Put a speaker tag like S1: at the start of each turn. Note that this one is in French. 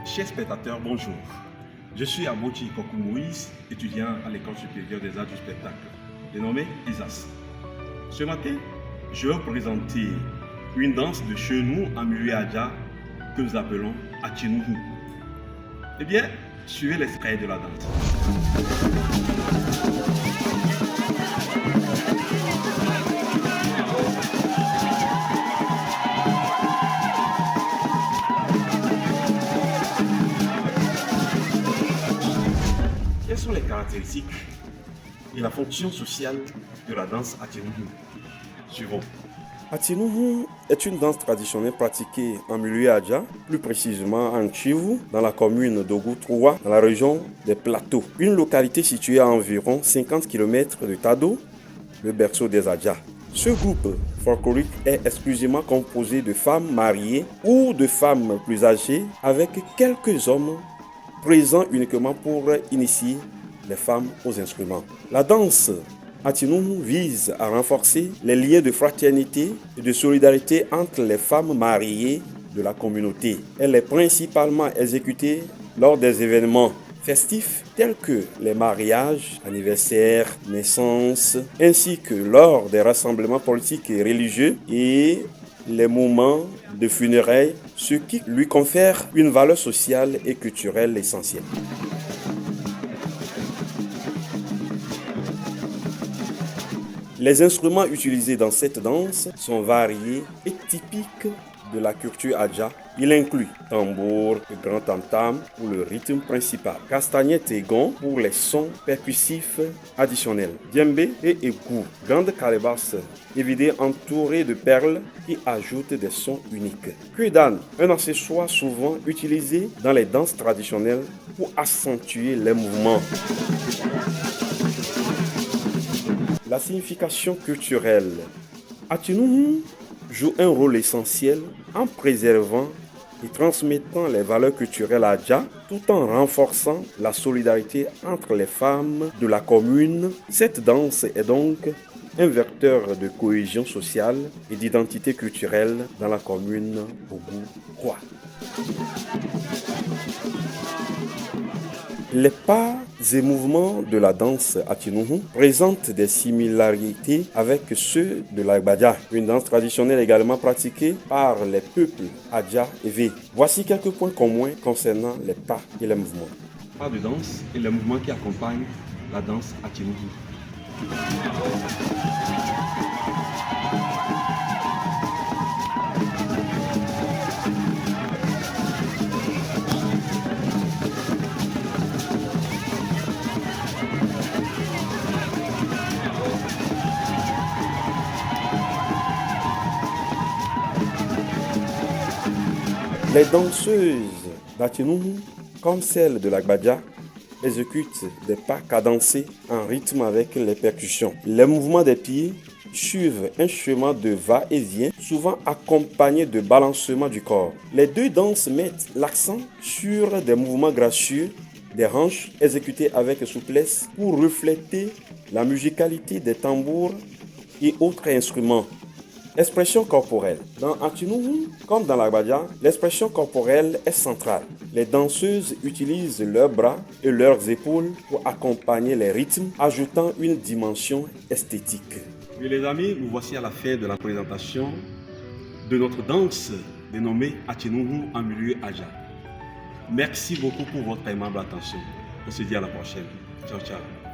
S1: Chers spectateurs, bonjour. Je suis Abouchi Kokou Moïse, étudiant à l'École supérieure des arts du spectacle, dénommée ISAS. Ce matin, je vais vous présenter une danse de chez nous en milieu Adja que nous appelons Atinougou. Eh bien, suivez l'extrait de la danse. Quelles sont les caractéristiques et la fonction sociale de la danse Atinougou? Suivons.
S2: Atinougou est une danse traditionnelle pratiquée en milieu Adja, plus précisément en Chivu, dans la commune d'Ogoutroua, dans la région des Plateaux. Une localité située à environ 50 km de Tado, le berceau des Adja. Ce groupe folklorique est exclusivement composé de femmes mariées ou de femmes plus âgées, avec quelques hommes présents uniquement pour initier les femmes aux instruments. La danse Atinougou vise à renforcer les liens de fraternité et de solidarité entre les femmes mariées de la communauté. Elle est principalement exécutée lors des événements festifs tels que les mariages, anniversaires, naissances, ainsi que lors des rassemblements politiques et religieux et les moments de funérailles, ce qui lui confère une valeur sociale et culturelle essentielle. Les instruments utilisés dans cette danse sont variés et typiques de la culture Adja. Il inclut tambour et grand tam-tam pour le rythme principal, castagnette et gond pour les sons percussifs additionnels, djembé et égout, grande calebasse évidée entourée de perles qui ajoutent des sons uniques. Kudan, un accessoire souvent utilisé dans les danses traditionnelles pour accentuer les mouvements. La signification culturelle. Atinougou joue un rôle essentiel en préservant et transmettant les valeurs culturelles Adja tout en renforçant la solidarité entre les femmes de la commune. Cette danse est donc un vecteur de cohésion sociale et d'identité culturelle dans la commune Ogoutroua. Les pas et mouvements de la danse Atinougou présentent des similarités avec ceux de l'Agbadja, une danse traditionnelle également pratiquée par les peuples Adja et V. Voici quelques points communs concernant les pas et les mouvements.
S1: Pas de danse et les mouvements qui accompagnent la danse Atinougou.
S2: Les danseuses d'Atinougou, comme celles de l'Agbadja, exécutent des pas cadencés en rythme avec les percussions. Les mouvements des pieds suivent un chemin de va-et-vient, souvent accompagné de balancement du corps. Les deux danses mettent l'accent sur des mouvements gracieux des hanches exécutés avec souplesse pour refléter la musicalité des tambours et autres instruments. Expression corporelle. Dans Atinougou, comme dans l'Agbadja, l'expression corporelle est centrale. Les danseuses utilisent leurs bras et leurs épaules pour accompagner les rythmes, ajoutant une dimension esthétique.
S1: Et les amis, nous voici à la fin de la présentation de notre danse dénommée Atinougou en milieu Adja. Merci beaucoup pour votre aimable attention. On se dit à la prochaine. Ciao, ciao.